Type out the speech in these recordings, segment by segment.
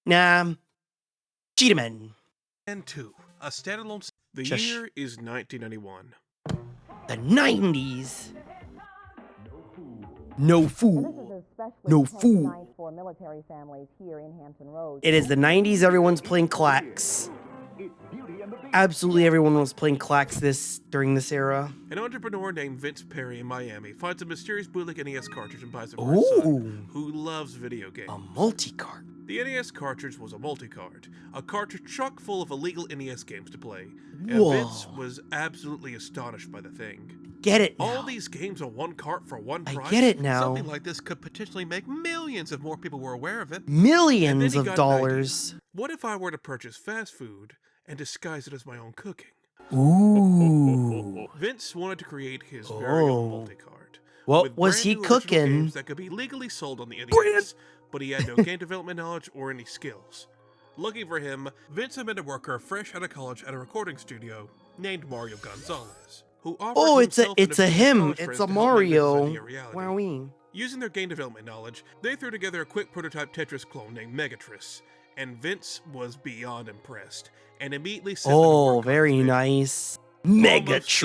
Nah, Cheetahmen. And 2, a standalone. The Shush. year is 1991. The 90s. No fool. No fool. For military families here in Hampton Roads. It is the 90s. Everyone's playing clacks. Absolutely everyone was playing clacks during this era. An entrepreneur named Vince Perry in Miami finds a mysterious bootleg NES cartridge and buys it for his son, who loves video games. A multi-cart. The NES cartridge was a multi-cart, a cartridge chock full of illegal NES games to play, and Whoa. Vince was absolutely astonished by the thing. Get it now. All these games on one cart for one price? I get it now. Something like this could potentially make millions if more people were aware of it. Millions of got an dollars. idea. What if I were to purchase fast food and disguise it as my own cooking? Ooh. Vince wanted to create his very own multi-cart. What was he cooking? Games that could be legally sold on the NES, but he had no game development knowledge or any skills. Lucky for him, Vince had met a worker fresh out of college at a recording studio named Mario Gonzalez, who offered it's a him. It's a Mario. Wowee. Using their game development knowledge, they threw together a quick prototype Tetris clone named Megatris, and Vince was beyond impressed and immediately set them to work on very his nice. Almost Megatris.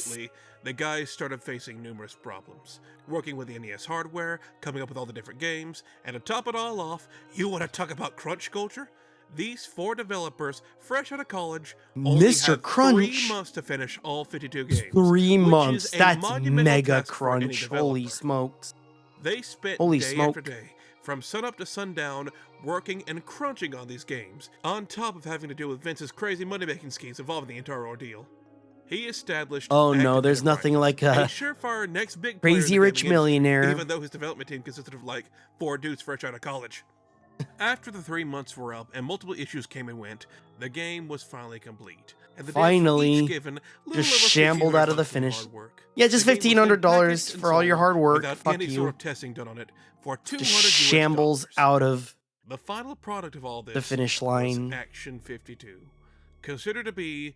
immediately, the guys started facing numerous problems. Working with the NES hardware, coming up with all the different games, and to top it all off, you want to talk about crunch culture? These 4 developers, fresh out of college, only Mr. had Crunch. 3 months to finish all 52 games. 3 which months. is a That's monumental mega task for any crunch. Holy developer. smokes. They spent Holy day smoke. after day, from sunup to sundown, working and crunching on these games, on top of having to deal with Vince's crazy money-making schemes involving the entire ordeal. He established Oh no, Active there's nothing like a a surefire next big player in crazy the rich gaming industry, millionaire. even though his development team consisted of like 4 dudes fresh out of college. After the 3 months were up and multiple issues came and went, the game was finally complete. And the Finally, given, just shambled out of the finish. Yeah, just The game was then $1,500 packaged and for all your sold hard work. without Fuck any you. sort of testing done on it for $200 Just shambles US. out of The final product of all this the finish was line. Action 52, considered to be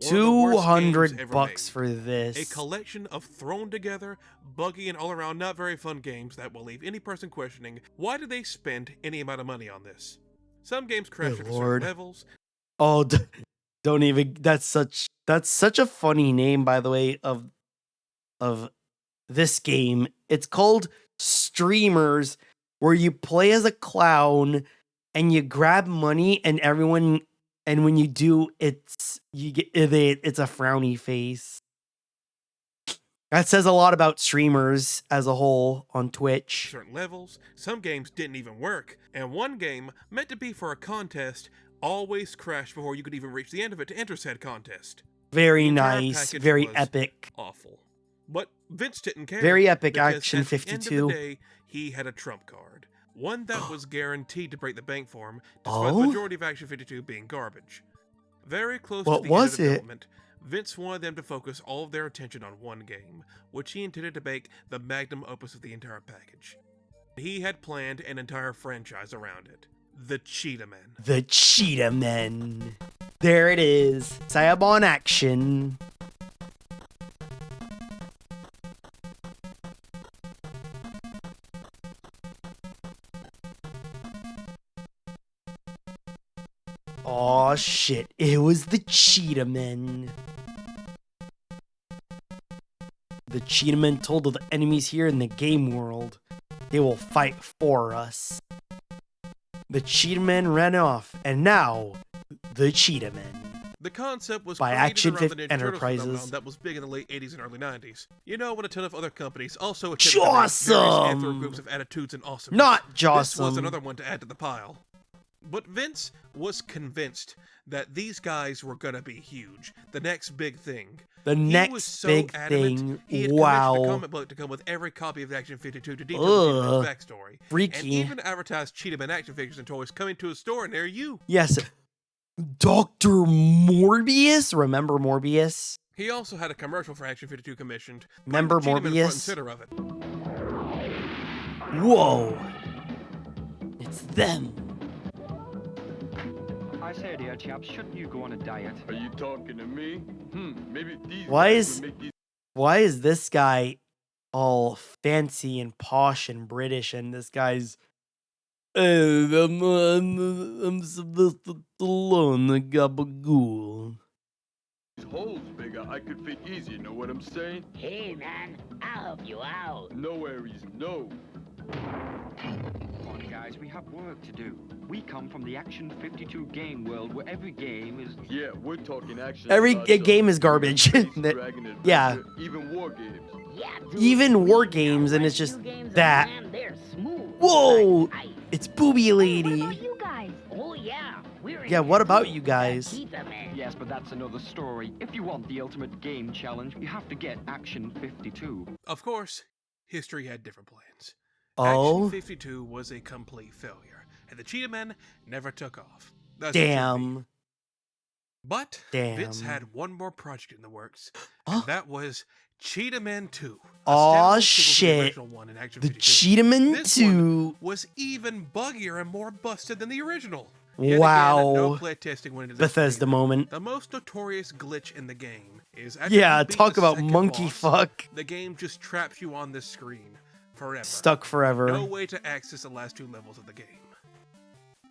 one of the worst games ever $200 made. for this. A collection of thrown together, buggy, and all around not very fun games that will leave any person questioning why did they spend any amount of money on this. Some games crash Good at Lord. certain levels. Oh, don't even. That's such a funny name, by the way, of this game. It's called Streamers, where you play as a clown and you grab money, and everyone, and when you do, it's a frowny face. That says a lot about streamers as a whole on Twitch. Certain levels. Some games didn't even work, and one game meant to be for a contest always crashed before you could even reach the end of it to enter said contest. Very The entire nice, package very was epic. Awful. But Vince didn't care. Very epic because Action at the end 52. of the day, he had a trump card. One that was guaranteed to break the bank for him, despite Oh? the majority of Action 52 being garbage. Very close What to the was end of it? development, Vince wanted them to focus all of their attention on one game, which he intended to make the magnum opus of the entire package. He had planned an entire franchise around it. The Cheetahmen. The Cheetahmen. There it is. Sayabon action. Aw, shit. It was the Cheetahmen. The Cheetahmen told the enemies here in the game world they will fight for us. The Cheetahmen ran off, and now, the Cheetahmen. The concept was By created Action around the Ninja Turtles Enterprises. phenomenon that was big in the late 80s and early 90s. You know, when a ton of other companies also attempted to make various Jawsome! anthro groups of attitudes and awesomeness. Not This was Jawsome. another one to add to the pile. But Vince was convinced that these guys were gonna be huge. The next big thing. The He was next so big adamant, thing. He had commissioned a Wow. comic book to come with every copy of Action 52 to detail the Cheetaman's backstory. And Freaky. even advertised Cheetaman action figures and toys coming to a store near you. Yes. Dr. Morbius? Remember Morbius? He also had a commercial for Action 52 commissioned. putting Remember the Cheetaman front and Morbius? center of it. Whoa. It's them. I say, dear chaps, shouldn't you go on a diet? Are you talking to me? Maybe these Why guys is- would make these Why is this guy all fancy and posh and British, and this guy's I'm Sylvester Stallone, the Gabagool. These holes bigger, I could fit easy, know what I'm saying? Hey, man, I'll help you out. No worries, no. Come on, guys, we have work to do. We come from the Action 52 game world where every game is... Yeah, we're talking action. Every about game some is garbage. space, That- dragon adventure, yeah. Even war games. Yeah, dude, Even war we got games, and it's just rescue games, that. Man, they're smooth. Whoa! Like ice. It's Booby Lady. You guys. Oh, yeah. We're Yeah, in what here, about too. you guys? Cheetahmen. Yes, but that's another story. If you want the ultimate game challenge, you have to get Action 52. Of course, history had different plans. Oh, Action 52 was a complete failure, and the Cheetahmen never took off. That's the truth. damn. But Damn. Vince had one more project in the works, Huh? and that was Cheetahmen 2. a Aw, standalone sequel to the shit. original one in Action The 52. Cheetahmen This 2. was even buggier and more busted than the original. Yet again, no Wow. playtesting went into this Bethesda either. moment. The most notorious glitch in the game is after Yeah, you beat talk the about second monkey boss, fuck. the game just traps you on this screen forever. Stuck forever. No way to access the last two levels of the game.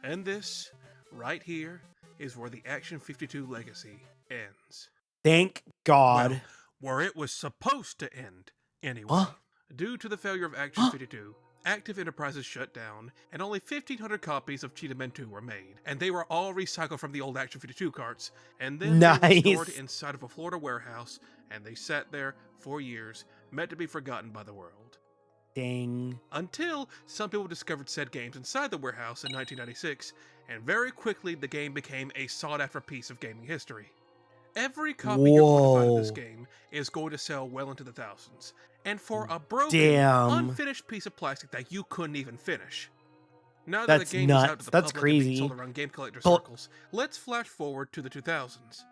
And this, right here, is where the Action 52 legacy ends. Thank God. Well, where it was supposed to end, anyway. Huh? Due to the failure of Action 52, Active Enterprises shut down, and only 1,500 copies of Cheetahmen 2 were made, and they were all recycled from the old Action 52 carts, and then they were stored Nice. inside of a Florida warehouse, and they sat there for years, meant to be forgotten by the world. Dang. Until some people discovered said games inside the warehouse in 1996, and very quickly the game became a sought-after piece of gaming history. Every copy you're going to find of this Whoa. game is going to sell well into the thousands, and for a broken, Damn. unfinished piece of plastic that you couldn't even finish. Now That's that the game is out nuts. to the That's public and being crazy. sold around game collector But- circles, let's flash forward to the 2000s.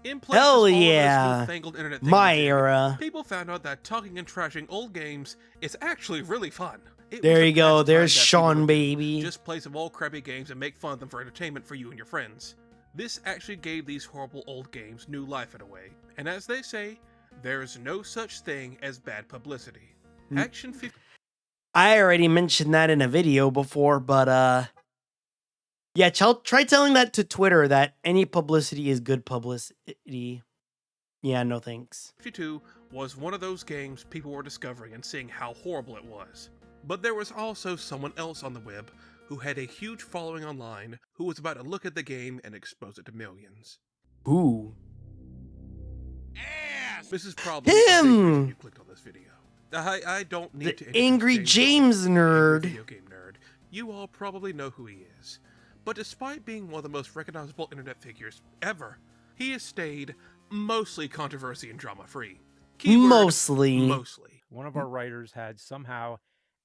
In places Hell all of this yeah. newfangled internet My thingamajig, era. people found out that talking and trashing old games is actually really fun. It There was a you go. pastime There's that people Sean, would baby. just play some old crappy games and make fun of them for entertainment for you and your friends. This actually gave these horrible old games new life in a way. And as they say, there's no such thing as bad publicity. Mm. Action 50 I already mentioned that in a video before, but yeah, try telling that to Twitter that any publicity is good publicity. Yeah, no thanks. 52 was one of those games people were discovering and seeing how horrible it was. But there was also someone else on the web who had a huge following online who was about to look at the game and expose it to millions. Ooh. This is probably a big Him! reason you clicked on this video. I don't need to The introduce Angry James Angry nerd. video game nerd. You all probably know who he is. But despite being one of the most recognizable internet figures ever, he has stayed mostly controversy and drama-free. Keyword, Mostly. Mostly. One of our writers had somehow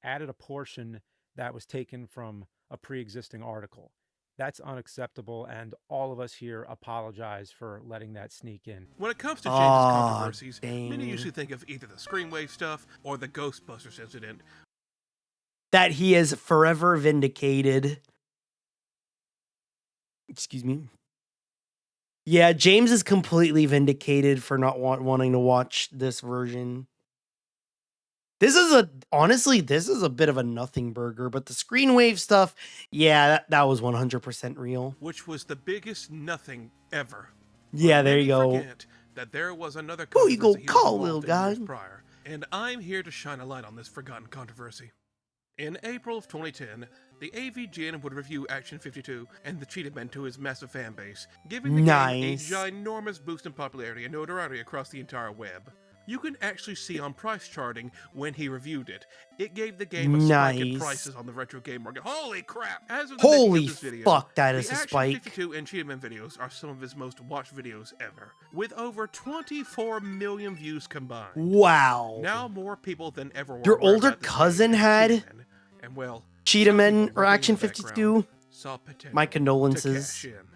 added a portion that was taken from a pre-existing article. That's unacceptable, and all of us here apologize for letting that sneak in. When it comes to James's Aw, controversies, many dang. usually think of either the Screenwave stuff or the Ghostbusters incident. That he is forever vindicated. Excuse me. Yeah, James is completely vindicated for not wanting to watch this version. This is a bit of a nothing burger, but the Screenwave stuff, yeah, that was 100% real. Which was the biggest nothing ever. Yeah, But there you many go. forget that there was another Who you go controversy he was call, involved little in guy? years prior, and I'm here to shine a light on this forgotten controversy. In April of 2010, the AVGN would review Action 52 and the Cheetahmen to his massive fan base, giving the Nice. game a ginormous boost in popularity and notoriety across the entire web. You can actually see on price charting when he reviewed it. It gave the game a spike in Nice. prices on the retro game market. Holy crap! As of the Holy making of this video, fuck, that is the a Action spike. 52 and Cheetahmen videos are some of his most watched videos ever, with over 24 million views combined. Wow. Now more people than ever were Your aware older about this cousin game, had Cheetahmen, and well, Cheetahmen some people or working Action in the 52? background saw potential My to condolences. cash in.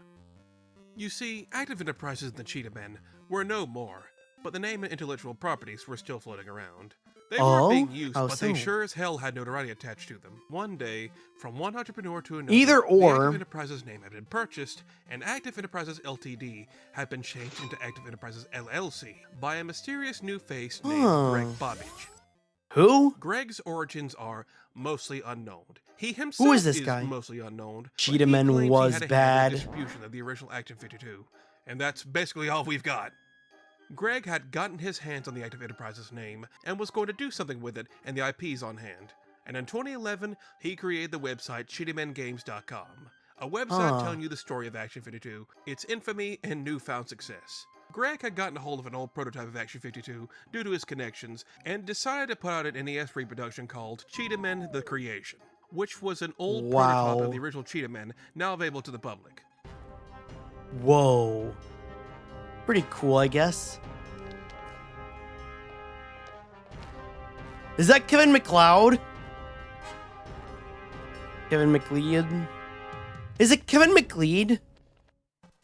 You see, Active Enterprises and the Cheetahmen were no more, but the name and intellectual properties were still floating around. They Oh? weren't being used, How but they so? sure as hell had notoriety attached to them. One day, from one entrepreneur to another, Either the or. Active Enterprises name had been purchased, and Active Enterprises Ltd. had been changed into Active Enterprises LLC by a mysterious new face named Huh. Greg Bobbage. Who? Greg's origins are mostly unknown. He himself Who is this guy? mostly unknown. but he Cheetahmen claims he was had a hand in the bad. distribution of the original Action 52, and that's basically all we've got. Greg had gotten his hands on the Active Enterprise's name and was going to do something with it and the IPs on hand. And in 2011, he created the website cheetahmengames.com, a website telling you the story of Action 52, its infamy, and newfound success. Greg had gotten a hold of an old prototype of Action 52 due to his connections and decided to put out an NES reproduction called Cheetahmen The Creation, which was an old prototype of the original Cheetahmen, now available to the public. Whoa. Pretty cool, I guess. Is that Kevin McLeod? Kevin McLeod? Is it Kevin McLeod?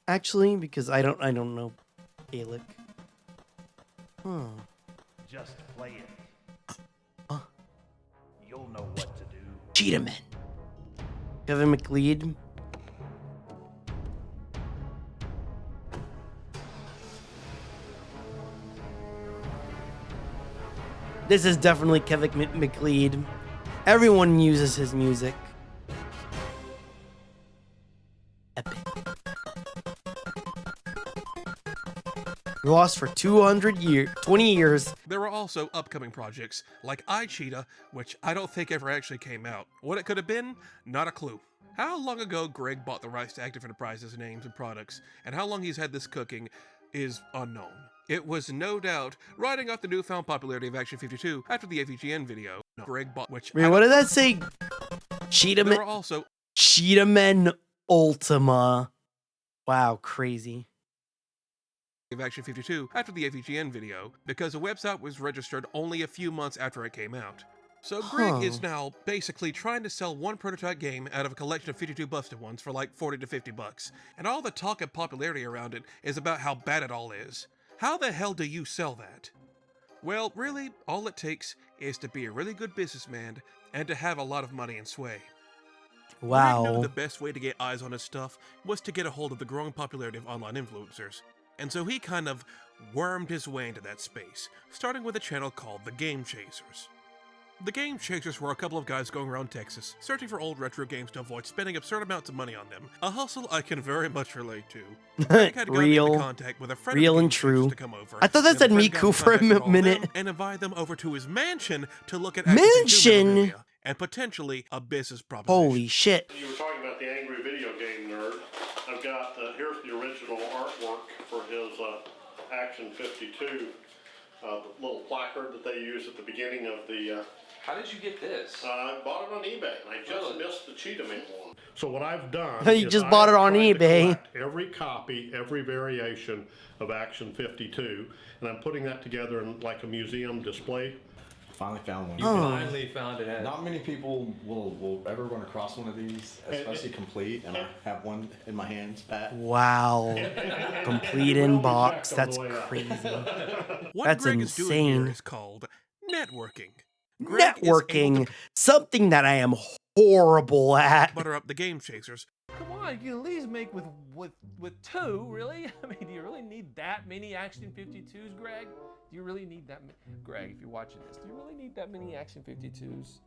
Actually, because I don't know Gaelic. Huh. Just play it. You'll know what to do. Cheetahmen. Kevin McLeod. This is definitely Kevin McLeod. Everyone uses his music. Epic. We lost for 20 years. There were also upcoming projects like iCheetah, which I don't think ever actually came out. What it could have been? Not a clue. How long ago Greg bought the rights to Active Enterprise's names and products, and how long he's had this cooking, is unknown. It was no doubt riding off the newfound popularity of Action 52 after the AVGN video. Greg bought which. Wait, what did that say? There were also Cheetahmen Ultima. Wow, crazy. of Action 52 after the AVGN video because the website was registered only a few months after it came out. So Greg is now basically trying to sell one prototype game out of a collection of 52 busted ones for like 40 to 50 bucks. And all the talk and popularity around it is about how bad it all is. How the hell do you sell that? Well, really, all it takes is to be a really good businessman and to have a lot of money and sway. Wow. Greg knew the best way to get eyes on his stuff was to get a hold of the growing popularity of online influencers. And so he kind of wormed his way into that space, starting with a channel called The Game Chasers. The Game Chasers were a couple of guys going around Texas, searching for old retro games to avoid spending absurd amounts of money on them, a hustle I can very much relate to. Greg had gotten into contact with a friend real of the and Game true. Chasers to come over, I thought that and said the friend got Miku in for a contact with all of minute. them and invited them over to his mansion to look at Mansion? and potentially a business proposition. Holy shit. You were talking about the angry video game nerd. I've got, here's the original artwork for his Action 52, the little placard that they use at the beginning of the... How did you get this? I bought it on eBay, and I just missed the Cheetahmen one. So what I've done You just bought it on eBay. Every copy, every variation of Action 52, and I'm putting that together in like a museum display. Finally found one. You finally found it. Not many people will ever run across one of these, especially complete, and I have one in my hands, Pat. Wow. Complete in box. That's crazy. What That's Greg is doing here insane. is called networking. Greg is Networking. Something that I am horrible at. butter up the Game Chasers. Come on, you can at least make with two, really? I mean, do you really need that many Action 52s, Greg? Do you really need that many? Greg, if you're watching this, do you really need that many Action 52s?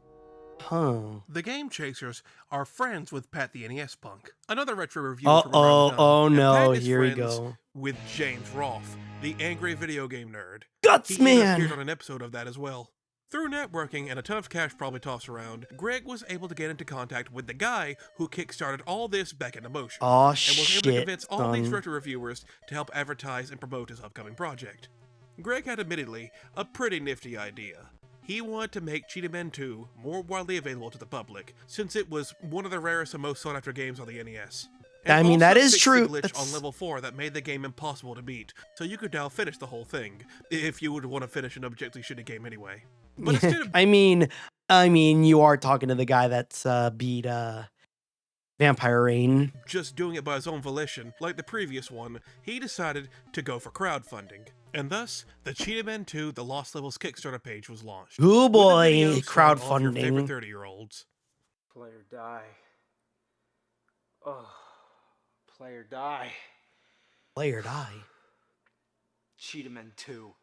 Huh. The Game Chasers are friends with Pat the NES Punk, another retro reviewer from around the time. Oh And no, Pat is here we friends go. with James Roth, the angry video game nerd. Guts He even man. appeared on an episode of that as well. Through networking and a ton of cash probably tossed around, Greg was able to get into contact with the guy who kickstarted all this back into motion. Aw, and was able to shit, convince all these son. retro reviewers to help advertise and promote his upcoming project. Greg had admittedly a pretty nifty idea. He wanted to make Cheetahmen 2 more widely available to the public, since it was one of the rarest and most sought after games on the NES. And I mean, also that is fixed true. the glitch That's- on level 4 that made the game impossible to beat, so you could now finish the whole thing, if you would want to finish an objectively shitty game anyway. But instead of I mean, you are talking to the guy that's beat Vampire Rain. just doing it by his own volition, like the previous one, he decided to go for crowdfunding. And thus, the Cheetahmen 2 The Lost Levels Kickstarter page was launched. Ooh with a boy, video showing all of your favorite crowdfunding. 30-year-olds. Player die. Oh, player die. Player die. Cheetahmen 2.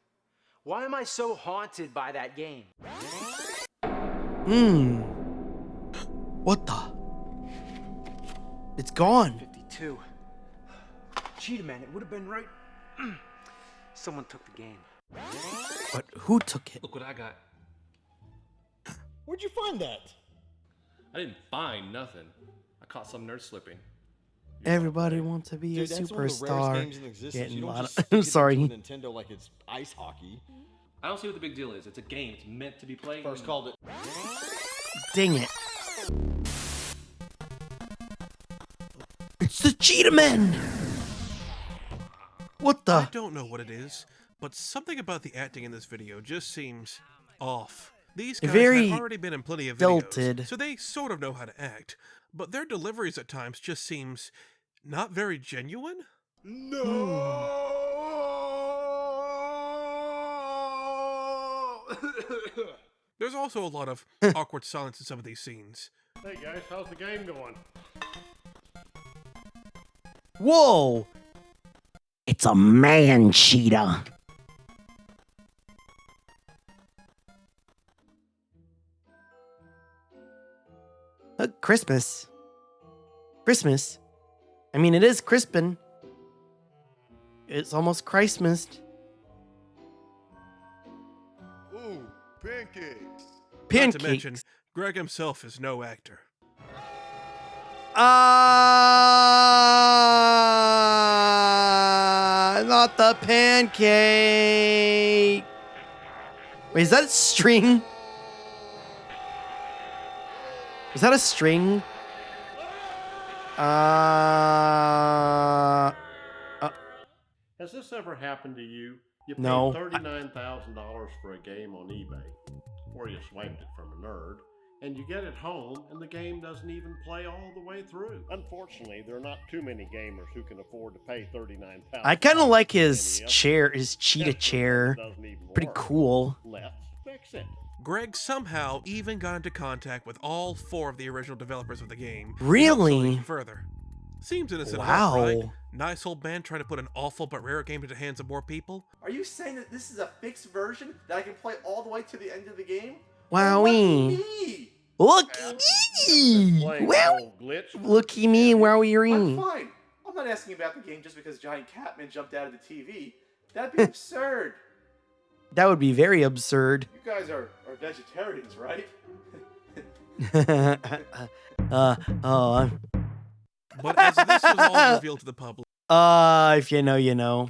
Why am I so haunted by that game? What the? It's gone. 52. Cheetahmen, it would have been right. Someone took the game. But who took it? Look what I got. Where'd you find that? I didn't find nothing. I caught some nerd slipping. Everybody wants to be Dude, a that's one of the rarest superstar. games in existence. Getting You don't mono- just stick I'm it sorry. into a Nintendo like it's ice hockey. I don't see what the big deal is. It's a game. It's meant to be played. First called it. Dang it. It's the Cheetahmen! What the? I don't know what it is, but something about the acting in this video just seems off. These guys Very have already been in plenty of stilted. videos, so they sort of know how to act, but their deliveries at times just seems not very genuine. There's also a lot of awkward silence in some of these scenes. Hey guys, how's the game going? Whoa! It's a man cheetah. Christmas. Christmas. I mean, it is crispin. It's almost Christmas. Ooh, pancakes. Not Pancakes. to mention, Greg himself is no actor. Not the pancake. Wait, is that a string? Is that a string? Has this ever happened to you? You paid No. $39,000 for a game on eBay, or you swiped it from a nerd, and you get it home and the game doesn't even play all the way through. Unfortunately, there are not too many gamers who can afford to pay $39,000. I kind of like his chair, his cheetah chair. Pretty cool. Let's fix it. Greg somehow even got into contact with all 4 of the original developers of the game. Really? Further. Seems innocent Wow. enough, right? Nice old man trying to put an awful but rare game into the hands of more people. Are you saying that this is a fixed version that I can play all the way to the end of the game? Wowee. Looky me. Wow. Looky me, I'm wowie. fine. I'm not asking about the game just because Giant Catman jumped out of the TV. That'd be absurd. That would be very absurd. You guys are vegetarians, right? But as this was all revealed to the public, if you know, you know.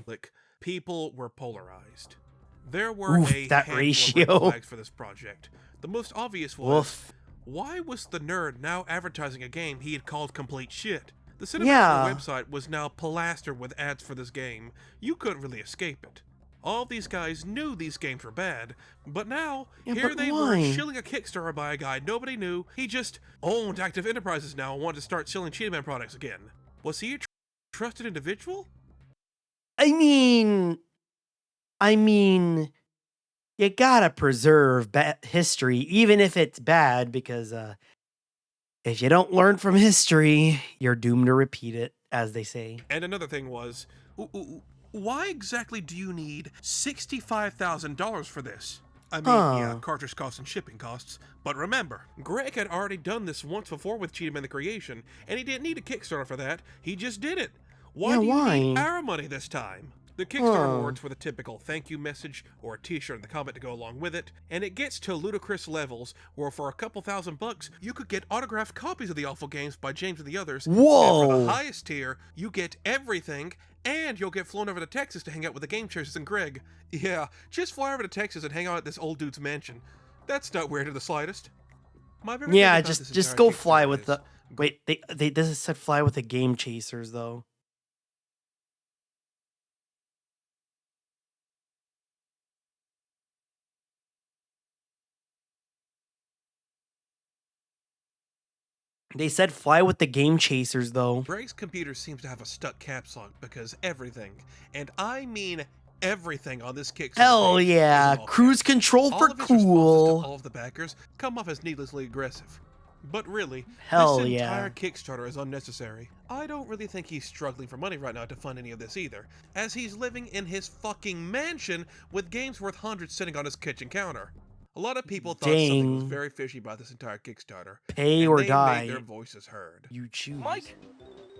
People were polarized. There were Oof, a that handful ratio. of red flags for this project. The most obvious was, Woof. why was the nerd now advertising a game he had called complete shit? The Cinemax Yeah. website was now plastered with ads for this game. You couldn't really escape it. All these guys knew these games were bad, but now, Yeah, here but they why? were shilling a Kickstarter by a guy nobody knew. He just owned Active Enterprises now and wanted to start selling Cheetahmen products again. Was he a trusted individual? I mean, you gotta preserve history, even if it's bad, because if you don't learn from history, you're doomed to repeat it, as they say. And another thing was, why exactly do you need $65,000 for this? I mean, yeah, cartridge costs and shipping costs. But remember, Greg had already done this once before with Cheetahmen the Creation, and he didn't need a Kickstarter for that. He just did it. Why do you need our money this time? The Kickstarter awards for the typical thank you message or a t-shirt in the comment to go along with it, and it gets to ludicrous levels where for a couple $1,000 you could get autographed copies of the awful games by James and the others. Whoa! And for the highest tier, you get everything, and you'll get flown over to Texas to hang out with the Game Chasers and Greg. Yeah, just fly over to Texas and hang out at this old dude's mansion. That's not weird in the slightest. My favorite thing Yeah, about this just entire go Kickstarter fly with is- the. Wait, they this said fly with the Game Chasers though. They said fly with the Game Chasers though. Greg's computer seems to have a stuck caps lock because everything, and I mean everything on this Kickstarter Hell page yeah, is all cruise caps. control All for of his responses to cool. all of the backers come off as needlessly aggressive. But really, Hell this yeah. entire Kickstarter is unnecessary. I don't really think he's struggling for money right now to fund any of this either, as he's living in his fucking mansion with games worth hundreds sitting on his kitchen counter. A lot of people thought something was Dang. very fishy about this entire Kickstarter. Pay and or they die. made their voices heard. You choose. Mike,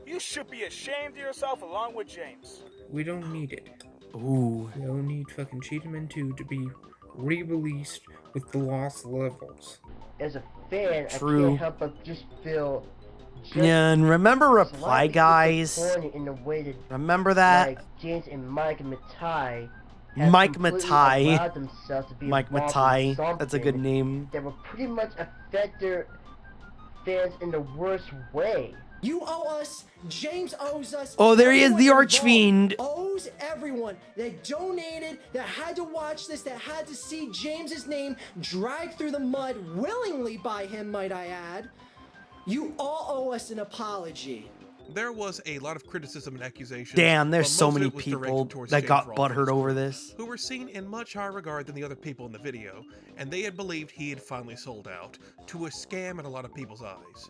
you should be ashamed of yourself along with James. We don't need it. Ooh. We don't need fucking Cheetahmen 2 to be re-released with the lost levels. As a fan, True. I can't help but just feel. Yeah, and remember Reply Guys? In the way that Remember that? like James and Mike Matai Mike Matai. Mike Matai. Matai. That's a good name. That will pretty much affect their fans in the worst way. You owe us. James owes us. Oh, there he is, the everyone Archfiend. involved owes everyone that donated, that had to watch this, that had to see James's name dragged through the mud willingly by him, might I add. You all owe us an apology. There was a lot of criticism and accusations. Damn, there's but so most of many it was people directed towards that James got Rolfe's butthurt over this. who were seen in much higher regard than the other people in the video, and they had believed he had finally sold out to a scam in a lot of people's eyes.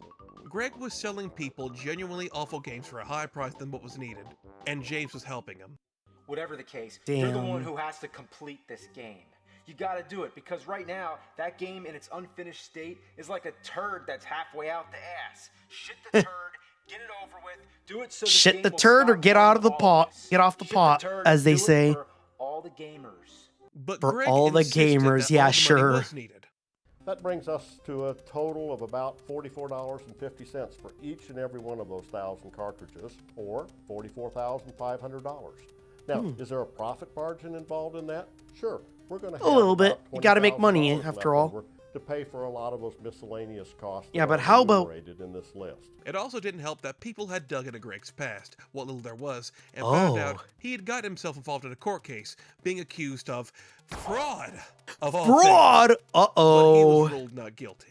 Greg was selling people genuinely awful games for a higher price than what was needed, and James was helping him. Whatever the case, you're the Damn. one who has to complete this game. You gotta do it, because right now, that game in its unfinished state is like a turd that's halfway out the ass. Shit the turd, get it over with, do it so Shit the turd or get out of the pot. Get off the pot, as they say. For all the gamers. But For Greg all the insisted gamers, that yeah, all the money sure. was needed. That brings us to a total of about $44.50 for each and every one of those 1,000 cartridges, or $44,500. Now, is there a profit margin involved in that? Sure. We're going to have A little bit. about You gotta make money, $20,000 after all. left over to pay for a lot of those miscellaneous costs. Yeah, that but are how about- enumerated in this list. It also didn't help that people had dug into Greg's past, what little there was, and found out he had got himself involved in a court case, being accused of fraud of all Fraud! things. But he Uh-oh. was ruled not guilty.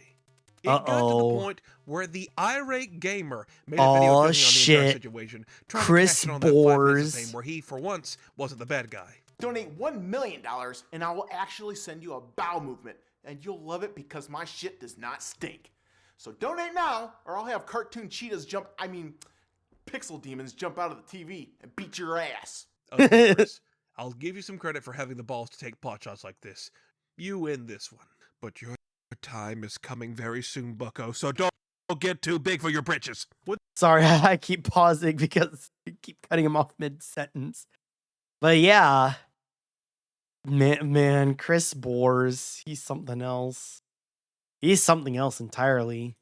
It got to the Uh-oh. point where the irate gamer made a video Aw, dunking on the entire shit. situation, trying Chris to cash in on that 5 minutes Bors. of fame where he, for once, wasn't the bad guy. Donate $1 million and I will actually send you a bowel movement, and you'll love it because my shit does not stink. So donate now, or I'll have cartoon cheetahs pixel demons jump out of the TV and beat your ass. Okay, Chris, I'll give you some credit for having the balls to take pot shots like this. You win this one. But your time is coming very soon, bucko, so don't get too big for your britches. Sorry, I keep pausing because I keep cutting him off mid-sentence. But yeah. Man, Chris Bors, he's something else. He's something else entirely.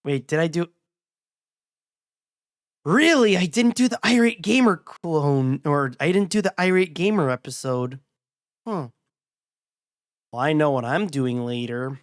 Wait, did I do... Really? I didn't do the Irate Gamer clone, or I didn't do the Irate Gamer episode. Huh. Well, I know what I'm doing later.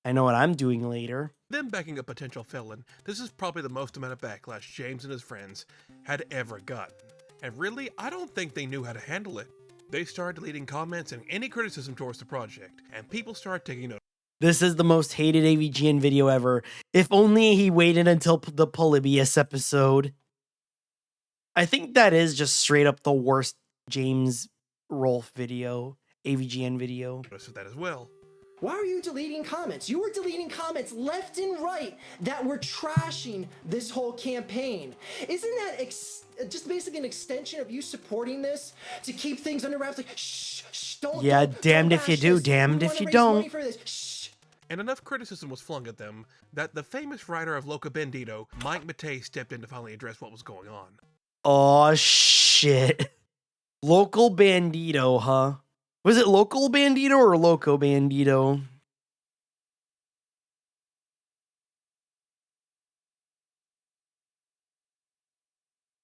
Them backing a potential felon, this is probably the most amount of backlash James and his friends had ever gotten. And really, I don't think they knew how to handle it. They started deleting comments and any criticism towards the project, and people started taking note. This is the most hated AVGN video ever. If only he waited until the Polybius episode. I think that is just straight up the worst James Rolfe video, AVGN video. Notice that as well. Why are you deleting comments? You were deleting comments left and right that were trashing this whole campaign. Isn't that just basically an extension of you supporting this to keep things under wraps? Like, shh, don't. Yeah, don't damned if you bash do, this. damned We if wanna you raise don't. money for this. Shh. And enough criticism was flung at them that the famous writer of Loca Bandito, Mike Mattei, stepped in to finally address what was going on. Oh shit. Local Bandito, huh? Was it Local Bandito or Loco Bandito?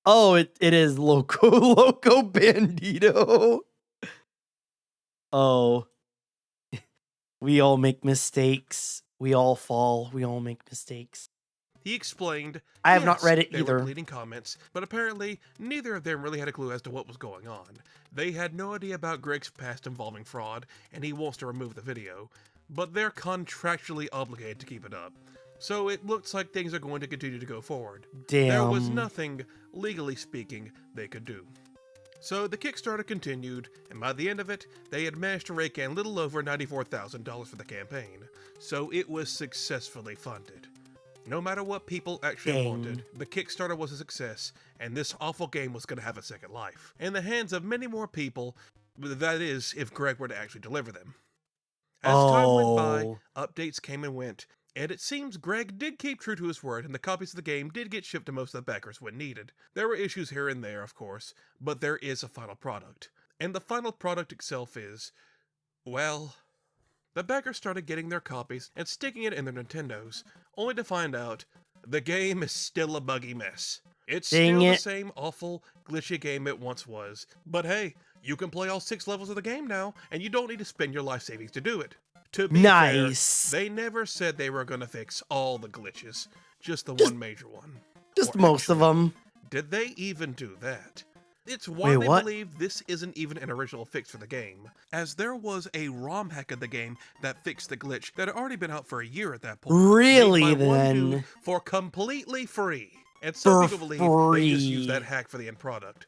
Oh, it is Loco Bandito. Oh. We all make mistakes. We all fall. We all make mistakes. He explained, I have not read it they either. were deleting comments, but apparently neither of them really had a clue as to what was going on. They had no idea about Greg's past involving fraud, and he wants to remove the video, but they're contractually obligated to keep it up. So it looks like things are going to continue to go forward. There was Damn. nothing, legally speaking, they could do. So the Kickstarter continued, and by the end of it, they had managed to rake in a little over $94,000 for the campaign. So it was successfully funded. No matter what people actually wanted, the Kickstarter was a success, and this awful game was going to have a second life. In the hands of many more people, That is, if Greg were to actually deliver them. As time went by, Oh. updates came and went, and it seems Greg did keep true to his word, and the copies of the game did get shipped to most of the backers when needed. There were issues here and there, of course, but there is a final product. And the final product itself is, well, the backers started getting their copies and sticking it in their Nintendos, only to find out the game is still a buggy mess. It's Dang still the it. same awful, glitchy game it once was. But hey, you can play all 6 levels of the game now, and you don't need to spend your life savings to do it. To be Nice. fair, they never said they were going to fix all the glitches, just the one major one. Just Or most of them. did they even do that? It's Wait, widely what? believed this isn't even an original fix for the game, as there was a ROM hack of the game that fixed the glitch that had already been out for a year at that point. Really, made by one then? dude for completely free. And some For people believe they just used free. that hack for the end product.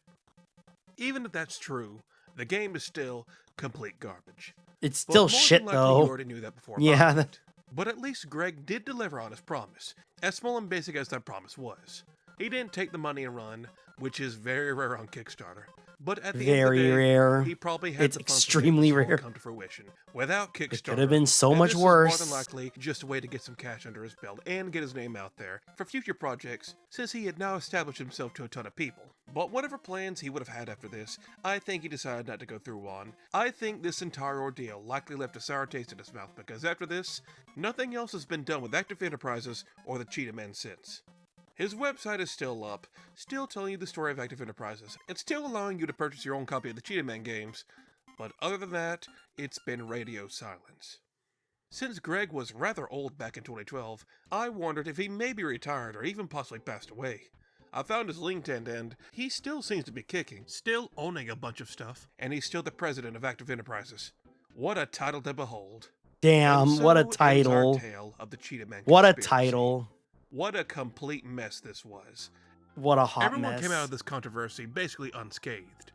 Even if that's true, the game is still complete garbage. It's But still more than shit, likely, though. You already knew that before. Yeah. buying it. But at least Greg did deliver on his promise, as small and basic as that promise was. He didn't take the money and run, which is very rare on Kickstarter. But at the end of the Very day, rare. he probably had It's the funds to make extremely this all rare. come to fruition. Without Kickstarter, It could have been so and much this worse. is more than likely just a way to get some cash under his belt and get his name out there for future projects, since he had now established himself to a ton of people. But whatever plans he would have had after this, I think he decided not to go through on. I think this entire ordeal likely left a sour taste in his mouth, because after this, nothing else has been done with Active Enterprises or the Cheetahmen since. His website is still up, still telling you the story of Active Enterprises, and still allowing you to purchase your own copy of the Cheetahmen games, but other than that, it's been radio silence. Since Greg was rather old back in 2012, I wondered if he may be retired or even possibly passed away. I found his LinkedIn and he still seems to be kicking, still owning a bunch of stuff, and he's still the president of Active Enterprises. What a title to behold. Damn, And what a so ends our title. tale of the Cheetahmen What a conspiracy. title. What a complete mess this was. What a hot Everyone mess. came out of this controversy basically unscathed.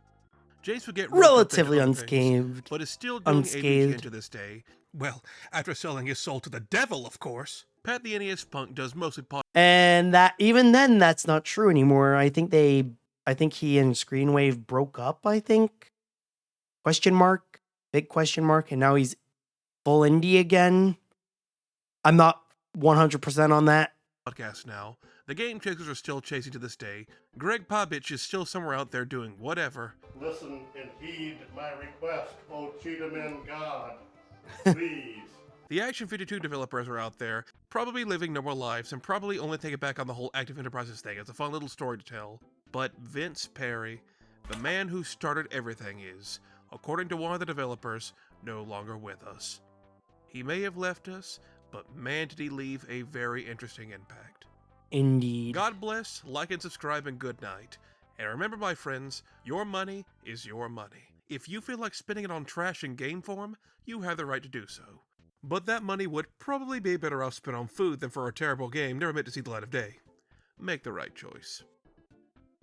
Jace would get roped up Relatively into other things, unscathed. but is still doing Unscathed. AVGN to this day. Well, after selling his soul to the devil, of course. Pat the NES Punk does mostly And that even then, that's not true anymore. I think he and Screenwave broke up, I think. Question mark? Big question mark. And now he's full indie again. I'm not 100% on that. podcast now. The game chasers are still chasing to this day. Greg Popovich is still somewhere out there doing whatever. Listen and heed my request, O Cheetahmen God. Please. The Action 52 developers are out there, probably living normal lives and probably only thinking back on the whole Active Enterprises thing as a fun little story to tell. But Vince Perry, the man who started everything, is, according to one of the developers, no longer with us. He may have left us, but man did he leave a very interesting impact. Indeed. God bless, like and subscribe, and good night. And remember, my friends, your money is your money. If you feel like spending it on trash in game form, you have the right to do so. But that money would probably be better off spent on food than for a terrible game never meant to see the light of day. Make the right choice.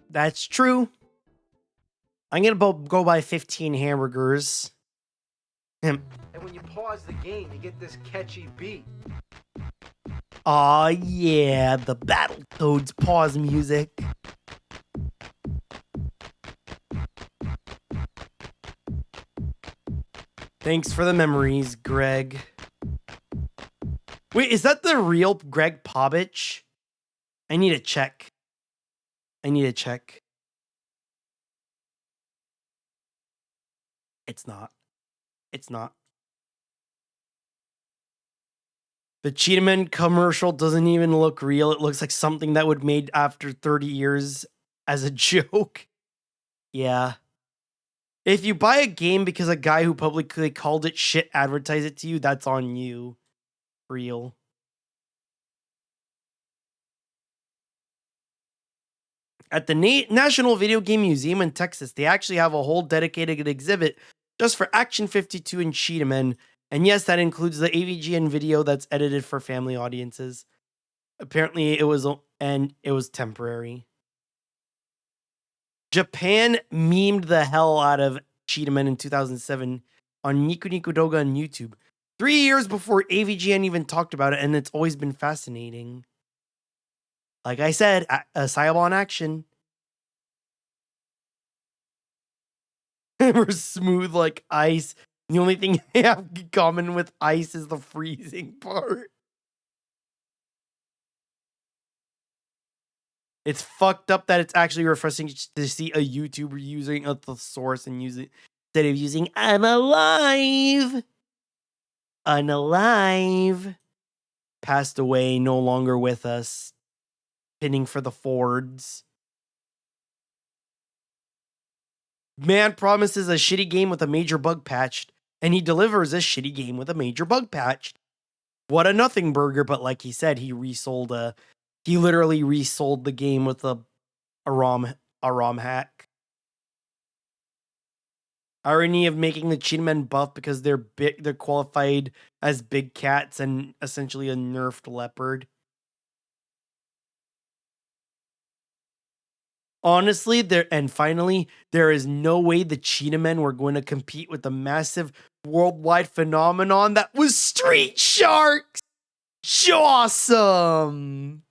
That's true. I'm going to go buy 15 hamburgers. And when you pause the game, you get this catchy beat. Aw, yeah, the Battletoads pause music. Thanks for the memories, Greg. Wait, is that the real Greg Popovich? I need to check. It's not. The Cheetahmen commercial doesn't even look real. It looks like something that would made after 30 years as a joke. Yeah. If you buy a game because a guy who publicly called it shit advertised it to you, that's on you. Real. At the National Video Game Museum in Texas, they actually have a whole dedicated exhibit just for Action 52 and Cheetahmen. And yes, that includes the AVGN video that's edited for family audiences. Apparently, it was temporary. Japan memed the hell out of Cheetahmen in 2007 on Niku Niku Doga on YouTube. 3 years before AVGN even talked about it, and it's always been fascinating. Like I said, Sayabon action. We're smooth like ice. The only thing they have in common with ice is the freezing part. It's fucked up that it's actually refreshing to see a YouTuber using a thesaurus and use it instead of using unalive. Unalive. Passed away, no longer with us. Pinning for the Fords. Man promises a shitty game with a major bug patched, and he delivers a shitty game with a major bug patched. What a nothing burger, but like he said, he literally resold the game with a ROM hack. Irony of making the Cheetahmen buff because they're qualified as big cats and essentially a nerfed leopard. Honestly, finally, there is no way the Cheetahmen were going to compete with the massive worldwide phenomenon that was Street Sharks. Awesome.